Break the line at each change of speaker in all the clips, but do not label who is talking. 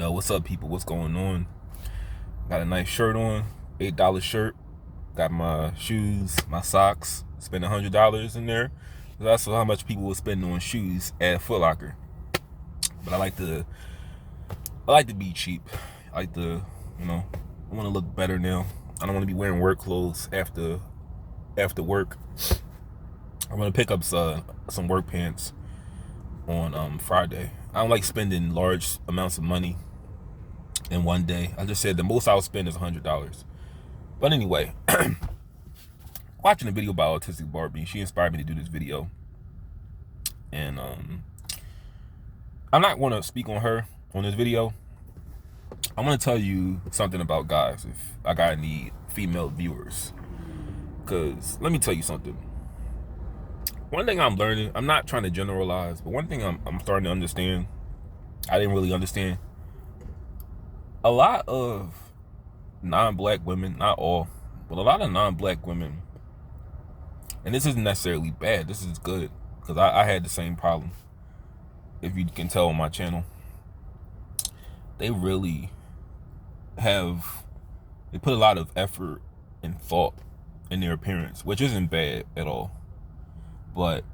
Yo, what's up, people? What's going on? Got a nice shirt on, $8 shirt. Got my shoes, my socks. Spent $100 in there. That's how much people will spend on shoes at Foot Locker. But I like to be cheap. I like to, I want to look better now. I don't want to be wearing work clothes after work. I'm gonna pick up some work pants on Friday. I don't like spending large amounts of money in one day. I just said the most I'll spend is $100. But anyway, watching a video about Autistic Barbie, she inspired me to do this video. And I'm not going to speak on her on this video. I'm going to tell you something about guys if I got any female viewers. Because let me tell you something. One thing I'm learning, I'm not trying to generalize, but one thing I'm starting to understand, I didn't really understand. A lot of non-black women, not all, but a lot of non-black women, and this isn't necessarily bad, this is good, because I had the same problem, if you can tell on my channel. They really they put a lot of effort and thought in their appearance, which isn't bad at all. But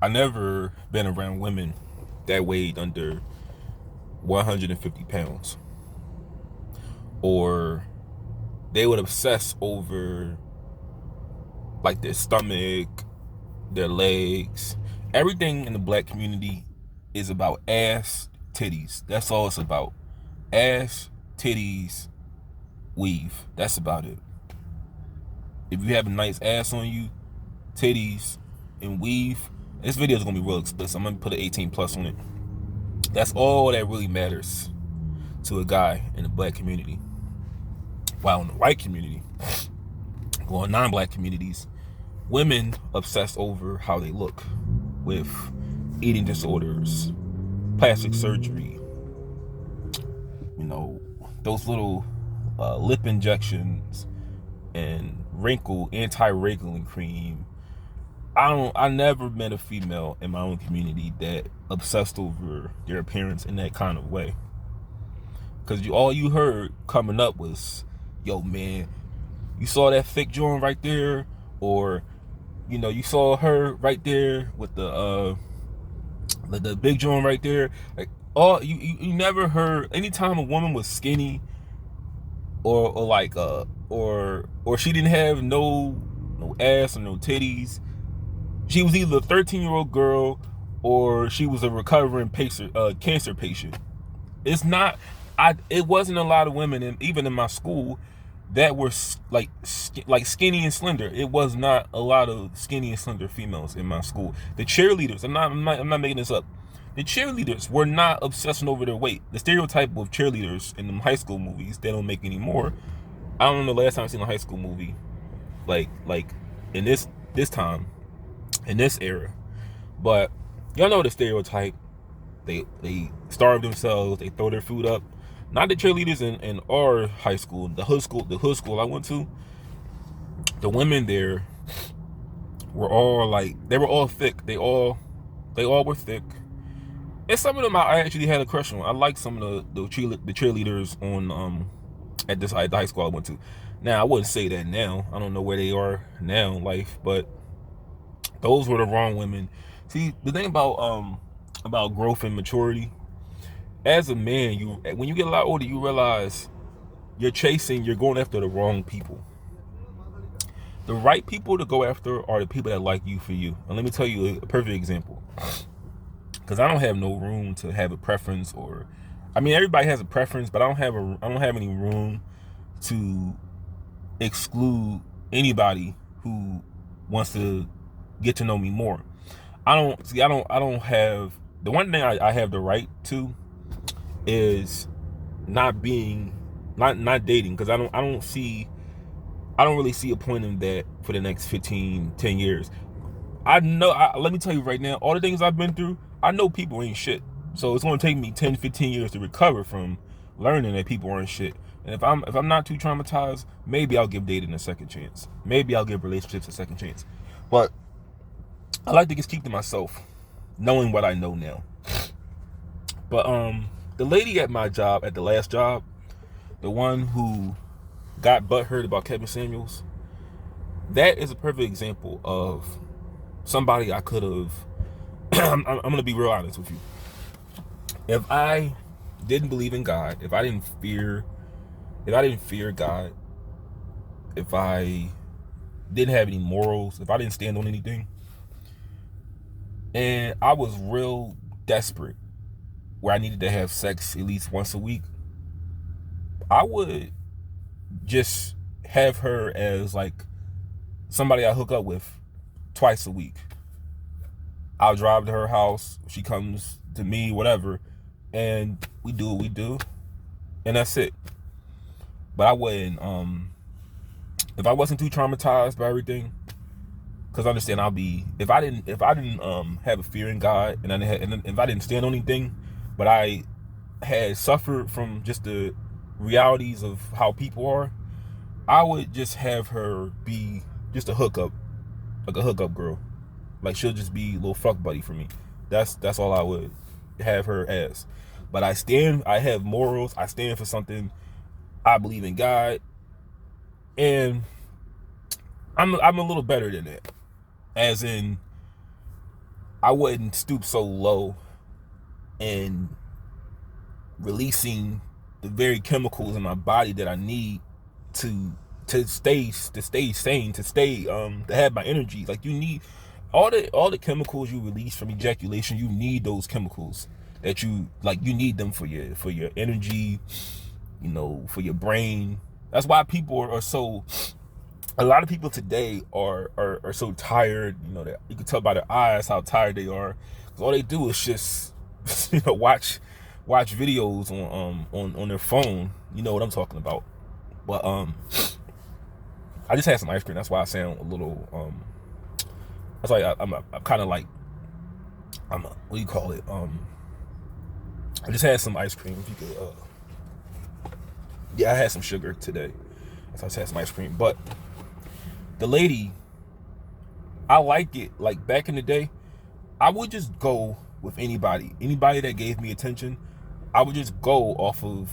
I never been around women that weighed under 150 pounds, or they would obsess over like their stomach, their legs. Everything in the black community is about ass, titties. That's all it's about. Ass, titties, weave. That's about it. If you have a nice ass on you, titties, and weave, this video is gonna be real explicit. I'm gonna put an 18 plus on it. That's all that really matters to a guy in the black community. While in the white community, or non-black communities, women obsess over how they look, with eating disorders, plastic surgery, those little lip injections and anti-wrinkling cream. I never met a female in my own community that obsessed over their appearance in that kind of way. Because all you heard coming up was, yo man, you saw that thick joint right there? Or, you saw her right there with the big joint right there? Like, you never heard, anytime a woman was skinny or she didn't have no ass or no titties, she was either a 13-year-old girl or she was a recovering cancer patient. It wasn't a lot of women, even in my school, that were like skinny and slender. It was not a lot of skinny and slender females in my school. The cheerleaders, I'm not making this up. The cheerleaders were not obsessing over their weight. The stereotype of cheerleaders in them high school movies, they don't make anymore. I don't know the last time I've seen a high school movie like in this time, in this era. But y'all know the stereotype. They starve themselves, they throw their food up. Not the cheerleaders in our high school, the hood school I went to. The women there were all they were all thick. They all were thick. And some of them I actually had a crush on. I like some of the cheerleaders on at the high school I went to. Now I wouldn't say that now. I don't know where they are now in life, but those were the wrong women. See, the thing about growth and maturity, as a man, when you get a lot older, you realize you're going after the wrong people. The right people to go after are the people that like you for you. And let me tell you a perfect example. Because I don't have no room to have a preference, everybody has a preference, but I don't have any room to exclude anybody who wants to get to know me more. I don't have, the one thing I have the right to is not dating, because I don't really see a point in that for the next 10 years. Let me tell you right now, all the things I've been through, I know people ain't shit. So it's going to take me 10, 15 years to recover from learning that people aren't shit. And if I'm not too traumatized, maybe I'll give dating a second chance. Maybe I'll give relationships a second chance. But I like to just keep to myself, knowing what I know now. But The lady at my job, at the last job, the one who got butthurt about Kevin Samuels, that is a perfect example of somebody I could have. I'm going to be real honest with you. If I didn't believe in God, if I didn't fear God, if I didn't have any morals, if I didn't stand on anything, and I was real desperate where I needed to have sex at least once a week, I would just have her as like somebody I hook up with twice a week. I'll drive to her house, she comes to me, whatever, and we do what we do, and that's it. But I wouldn't, if I wasn't too traumatized by everything, because I understand if I didn't have a fear in God, and if I didn't stand on anything, but I had suffered from just the realities of how people are, I would just have her be just a hookup, like a hookup girl. Like, she'll just be a little fuck buddy for me. That's all I would have her as. But I have morals, I stand for something, I believe in God, and I'm a little better than that. As in, I wouldn't stoop so low in releasing the very chemicals in my body that I need to stay sane, to have my energy. Like, you need all the chemicals you release from ejaculation. You need those chemicals that you need them for your energy, for your brain. That's why people are so. A lot of people today are so tired. That you can tell by their eyes how tired they are. 'Cause all they do is just watch videos on their phone. You know what I'm talking about. But I just had some ice cream. That's why I sound a little that's why I'm kind of like what do you call it? I just had some ice cream. If you could, yeah, I had some sugar today. So I just had some ice cream. But the lady, I like it. Like, back in the day, I would just go with anybody that gave me attention. I would just go off of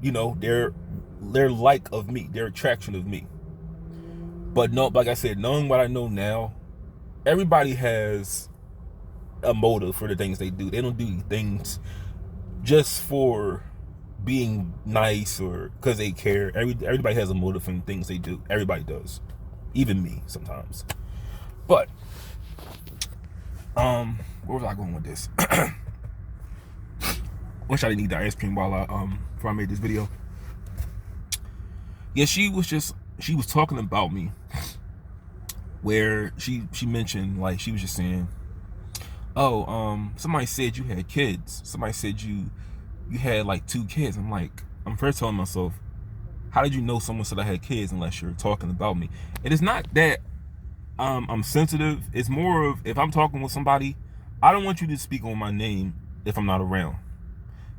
their like of me, their attraction of me. But no, like I said, knowing what I know now, everybody has a motive for the things they do. They don't do things just for being nice or because they care. Everybody has a motive for the things they do. Everybody does. Even me sometimes. But where was I going with this? Wish I didn't eat the ice cream before I made this video. Yeah, she was talking about me, where she mentioned, like, she was just saying, oh, somebody said you had kids. Somebody said you had like 2 kids. I'm first telling myself, how did you know someone said I had kids unless you're talking about me? It is not that I'm sensitive. It's more of, if I'm talking with somebody, I don't want you to speak on my name if I'm not around.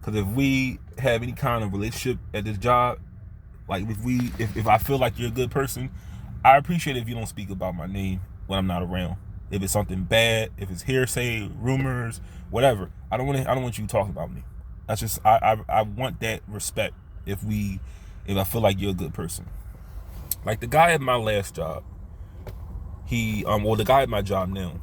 Because if we have any kind of relationship at this job, like if I feel like you're a good person, I appreciate it if you don't speak about my name when I'm not around. If it's something bad, if it's hearsay, rumors, whatever, I don't want you talking about me. That's just I want that respect if I feel like you're a good person. Like the guy at my last job, the guy at my job now,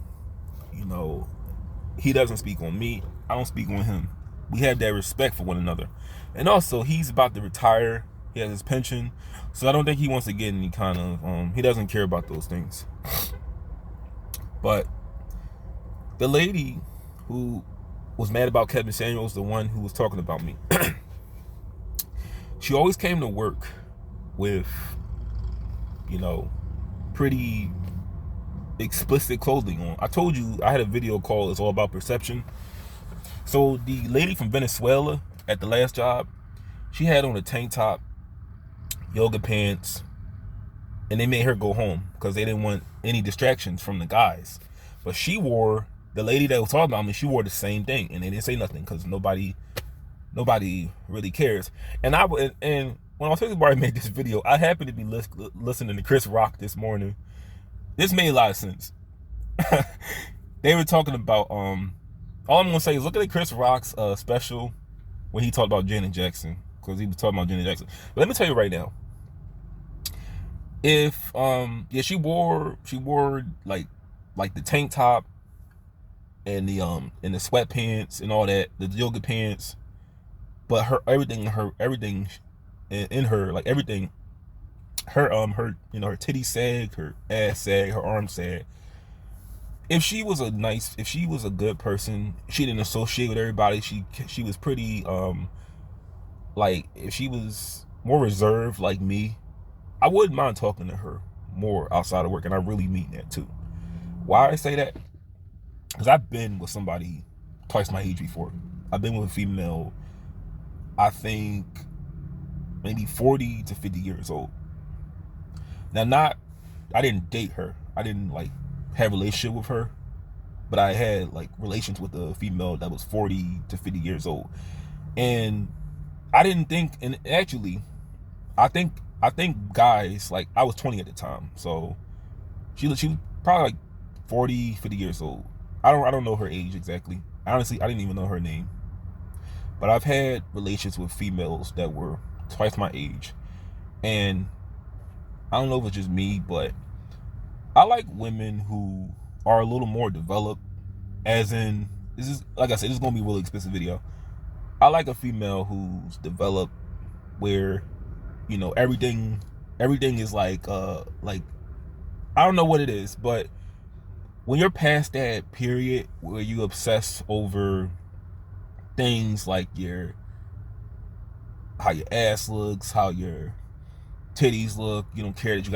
he doesn't speak on me, I don't speak on him. We have that respect for one another. And also, he's about to retire. He has his pension. So I don't think he wants to get any kind of, he doesn't care about those things. But the lady who was mad about Kevin Samuels, the one who was talking about me, she always came to work with, pretty explicit clothing on. I told you I had a video called It's All About Perception. So the lady from Venezuela at the last job, she had on a tank top, yoga pants, and they made her go home because they didn't want any distractions from the guys. But the lady that was talking about me, she wore the same thing, and they didn't say nothing because nobody really cares. And when Authentic Barry made this video, I happened to be listening to Chris Rock this morning. This made a lot of sense. They were talking about all I'm gonna say is look at Chris Rock's special when he talked about Janet Jackson, because he was talking about Janet Jackson. But let me tell you right now, if yeah, she wore like the tank top and the sweatpants and all that, the yoga pants, but her everything in her, like everything, her her titty sag, her ass sag, her arm sag. If she was a good person, she didn't associate with everybody. She was pretty like, if she was more reserved like me, I wouldn't mind talking to her more outside of work, and I really mean that too. Why I say that? Because I've been with somebody twice my age before. I've been with a female, I think maybe 40 to 50 years old. Now, I didn't date her. I didn't like have a relationship with her, but I had like relations with a female that was 40 to 50 years old. And I didn't think, and actually, I think guys, like, I was 20 at the time, so she was probably like 40, 50 years old. I don't know her age exactly. Honestly, I didn't even know her name. But I've had relations with females that were twice my age, and I don't know if it's just me, but I like women who are a little more developed. As in, this is, like I said, this is gonna be a really expensive video. I like a female who's developed, where everything is like I don't know what it is, but when you're past that period where you obsess over things like how your ass looks, how your titties look, you don't care that you got